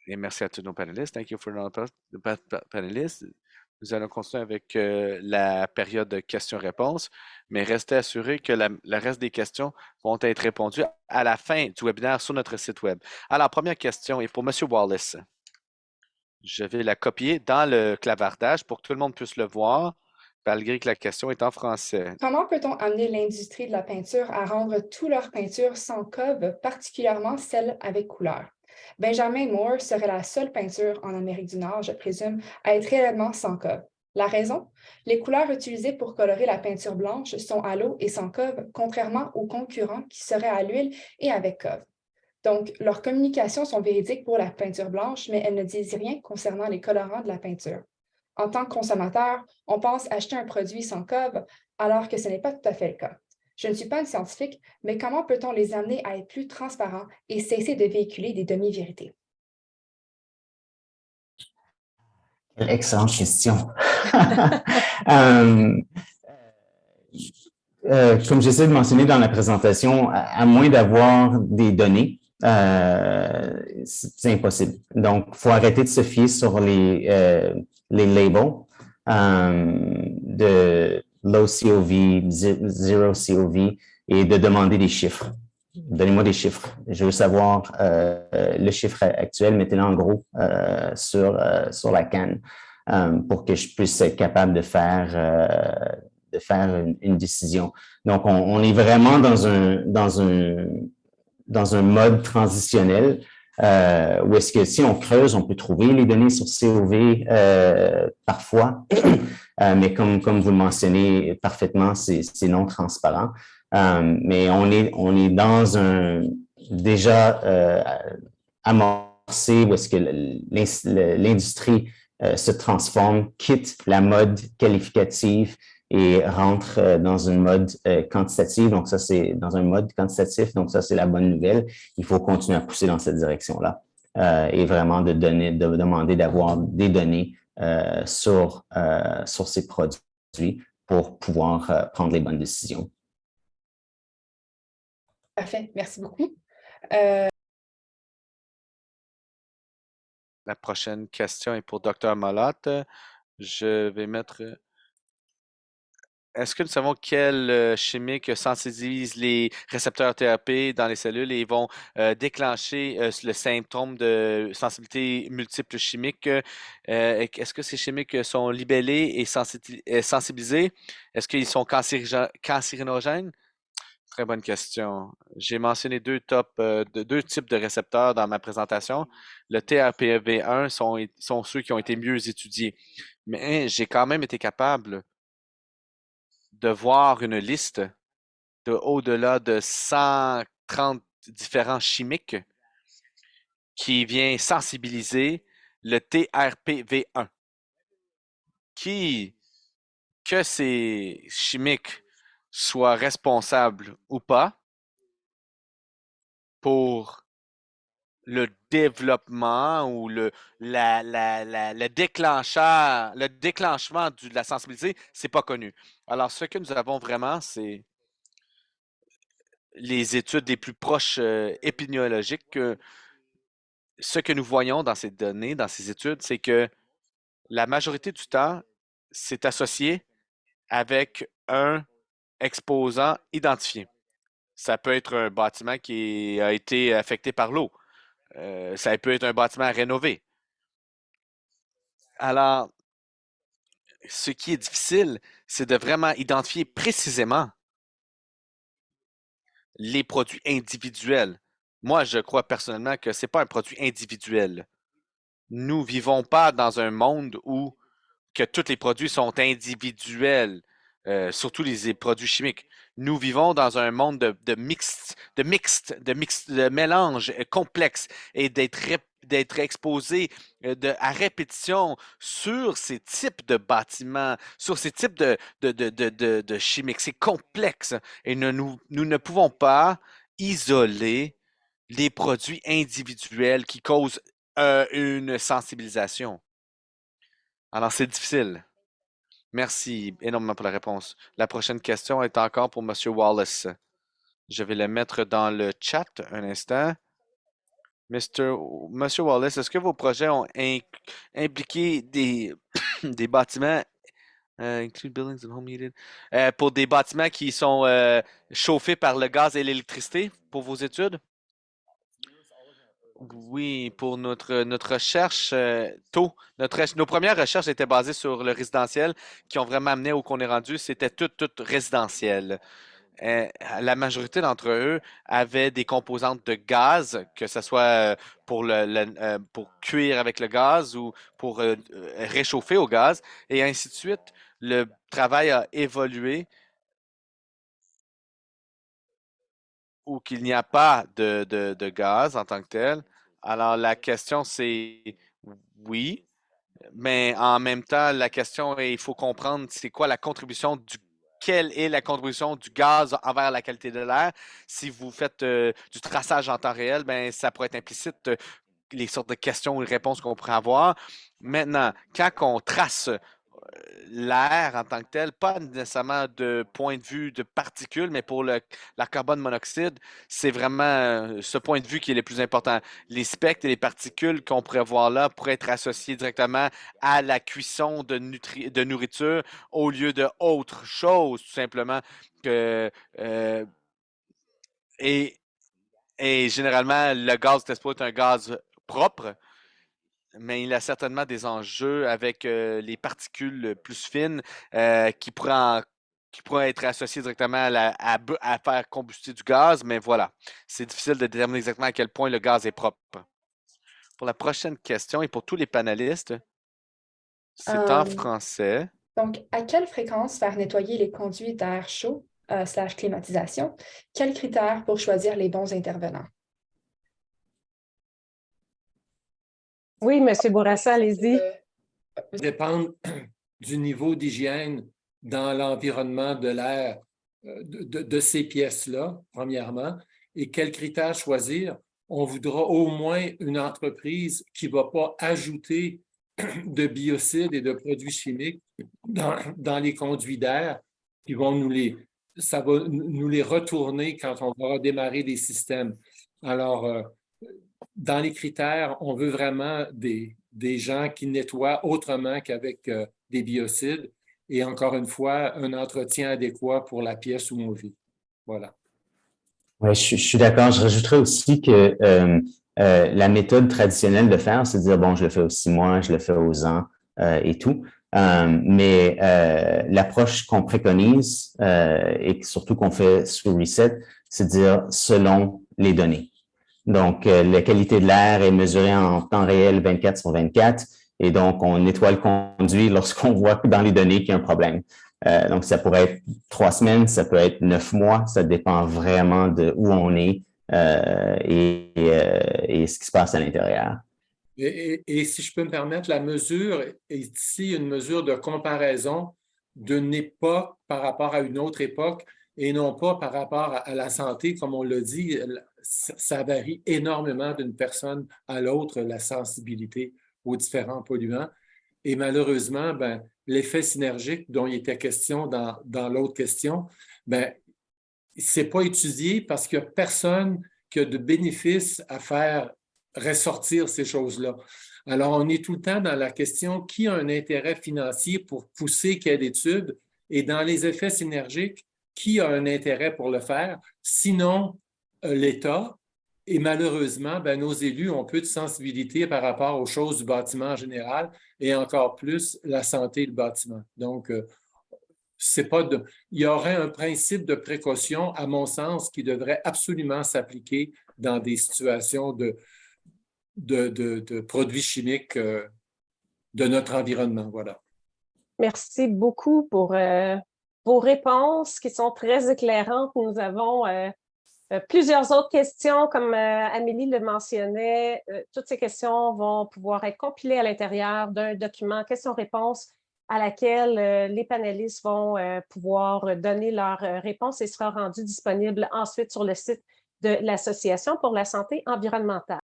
Et merci à tous nos panélistes. Thank you for our panélistes. Nous allons continuer avec la période de questions-réponses, mais restez assurés que le reste des questions vont être répondues à la fin du webinaire sur notre site web. Alors, première question est pour Monsieur Wallace. Je vais la copier dans le clavardage pour que tout le monde puisse le voir, malgré que la question est en français. Comment peut-on amener l'industrie de la peinture à rendre toutes leurs peintures sans cobe, particulièrement celles avec couleur? Benjamin Moore serait la seule peinture en Amérique du Nord, je présume, à être réellement sans cobe. La raison? Les couleurs utilisées pour colorer la peinture blanche sont à l'eau et sans cobe, contrairement aux concurrents qui seraient à l'huile et avec cobe. Donc, leurs communications sont véridiques pour la peinture blanche, mais elles ne disent rien concernant les colorants de la peinture. En tant que consommateur, on pense acheter un produit sans cobe, alors que ce n'est pas tout à fait le cas. Je ne suis pas une scientifique, mais comment peut-on les amener à être plus transparents et cesser de véhiculer des demi-vérités? Excellente question. euh, comme j'essaie de mentionner dans la présentation, à moins d'avoir des données, c'est impossible. Donc, il faut arrêter de se fier sur les labels de low COV, zero COV et de demander des chiffres. Donnez-moi des chiffres. Je veux savoir le chiffre actuel, mettez-le en gros sur la canne pour que je puisse être capable de faire une décision. Donc, on est vraiment dans un mode transitionnel où est-ce que si on creuse, on peut trouver les données sur COV parfois, mais comme vous le mentionnez parfaitement, c'est non transparent. Mais on est dans un déjà amorcé où est-ce que l'industrie se transforme, quitte la mode qualificative et rentre dans une mode quantitative. Donc, ça, c'est dans un mode quantitatif. Donc, ça, c'est la bonne nouvelle. Il faut continuer à pousser dans cette direction-là et vraiment de demander d'avoir des données sur ces produits pour pouvoir prendre les bonnes décisions. Parfait, merci beaucoup. La prochaine question est pour Dr. Malotte. Je vais mettre. Est-ce que nous savons quel chimique sensibilise les récepteurs TAP dans les cellules et vont déclencher le symptôme de sensibilité multiple chimique? Est-ce que ces chimiques sont libellés et sensibilisés? Est-ce qu'ils sont cancérinogènes? Très bonne question. J'ai mentionné deux types de récepteurs dans ma présentation. Le TRPV1 sont ceux qui ont été mieux étudiés. Mais j'ai quand même été capable de voir une liste de au-delà de 130 différents chimiques qui vient sensibiliser le TRPV1. Que ces chimiques soient responsables ou pas pour le développement ou le déclenchement de la sensibilité, c'est pas connu. Alors, ce que nous avons vraiment, c'est les études les plus proches épidémiologiques. Ce que nous voyons dans ces données, dans ces études, c'est que la majorité du temps, c'est associé avec un exposant identifié. Ça peut être un bâtiment qui a été affecté par l'eau. Ça peut être un bâtiment rénové. Alors, ce qui est difficile, c'est de vraiment identifier précisément les produits individuels. Moi, je crois personnellement que ce n'est pas un produit individuel. Nous ne vivons pas dans un monde où que tous les produits sont individuels, surtout les produits chimiques. Nous vivons dans un monde de mélange complexe et d'être exposé à répétition sur ces types de bâtiments, sur ces types de chimiques. C'est complexe et nous ne pouvons pas isoler les produits individuels qui causent une sensibilisation. Alors, c'est difficile. Merci énormément pour la réponse. La prochaine question est encore pour Monsieur Wallace. Je vais le mettre dans le chat un instant. Monsieur Wallace, est-ce que vos projets ont impliqué des bâtiments, include buildings and home heated, pour des bâtiments qui sont chauffés par le gaz et l'électricité pour vos études? Oui, pour notre recherche nos premières recherches étaient basées sur le résidentiel qui ont vraiment amené où qu'on est rendu, c'était tout résidentiel. Euh, la majorité d'entre eux avaient des composantes de gaz, que ce soit pour cuire avec le gaz ou pour réchauffer au gaz, et ainsi de suite. Le travail a évolué ou qu'il n'y a pas de gaz en tant que tel. Alors la question c'est oui, mais en même temps, la question est, il faut comprendre c'est quoi la contribution quelle est la contribution du gaz envers la qualité de l'air. Si vous faites du traçage en temps réel, ben ça pourrait être implicite les sortes de questions et réponses qu'on pourrait avoir. Maintenant, quand on trace l'air en tant que tel, pas nécessairement de point de vue de particules, mais pour la carbone monoxyde, c'est vraiment ce point de vue qui est le plus important. Les spectres et les particules qu'on pourrait voir là pourraient être associés directement à la cuisson de nourriture au lieu de autre chose, tout simplement. Que, euh, et, et généralement, le gaz Tesla est un gaz propre, mais il a certainement des enjeux avec les particules plus fines qui pourraient être associées directement à faire combuster du gaz, mais voilà, c'est difficile de déterminer exactement à quel point le gaz est propre. Pour la prochaine question et pour tous les panélistes, c'est en Euh, français. donc, à quelle fréquence faire nettoyer les conduits d'air chaud slash climatisation? Quels critères pour choisir les bons intervenants? Oui, M. Bourassa, allez-y. Dépendre du niveau d'hygiène dans l'environnement de l'air de ces pièces-là, premièrement, et quels critères choisir. On voudra au moins une entreprise qui ne va pas ajouter de biocides et de produits chimiques dans les conduits d'air qui vont ça va nous les retourner quand on va démarrer des systèmes. Alors, dans les critères, on veut vraiment des gens qui nettoient autrement qu'avec des biocides et encore une fois, un entretien adéquat pour la pièce où on vit. Voilà. Oui, je suis d'accord. Je rajouterais aussi que la méthode traditionnelle de faire, c'est de dire, bon, je le fais aux 6 mois, je le fais aux ans et tout. Mais l'approche qu'on préconise et surtout qu'on fait sous Reset, c'est de dire selon les données. Donc, la qualité de l'air est mesurée en temps réel 24 sur 24 et donc on nettoie le conduit lorsqu'on voit dans les données qu'il y a un problème. Donc, ça pourrait être 3 semaines, ça peut être 9 mois, ça dépend vraiment de où on est et ce qui se passe à l'intérieur. Et si je peux me permettre, la mesure est ici une mesure de comparaison d'une époque par rapport à une autre époque et non pas par rapport à la santé, comme on l'a dit, ça varie énormément d'une personne à l'autre, la sensibilité aux différents polluants. Et malheureusement, ben, l'effet synergique dont il était question dans l'autre question, ben, ce n'est pas étudié parce qu'il n'y a personne qui a de bénéfice à faire ressortir ces choses-là. Alors, on est tout le temps dans la question qui a un intérêt financier pour pousser quelle étude et dans les effets synergiques, qui a un intérêt pour le faire, sinon l'État. Et malheureusement, ben, nos élus ont peu de sensibilité par rapport aux choses du bâtiment en général et encore plus la santé du bâtiment. Donc, c'est pas il y aurait un principe de précaution, à mon sens, qui devrait absolument s'appliquer dans des situations de produits chimiques de notre environnement. Voilà. Merci beaucoup pour vos réponses qui sont très éclairantes. Nous avons plusieurs autres questions, comme Amélie le mentionnait. Toutes ces questions vont pouvoir être compilées à l'intérieur d'un document questions-réponses à laquelle les panélistes vont pouvoir donner leurs réponses et sera rendu disponible ensuite sur le site de l'Association pour la santé environnementale.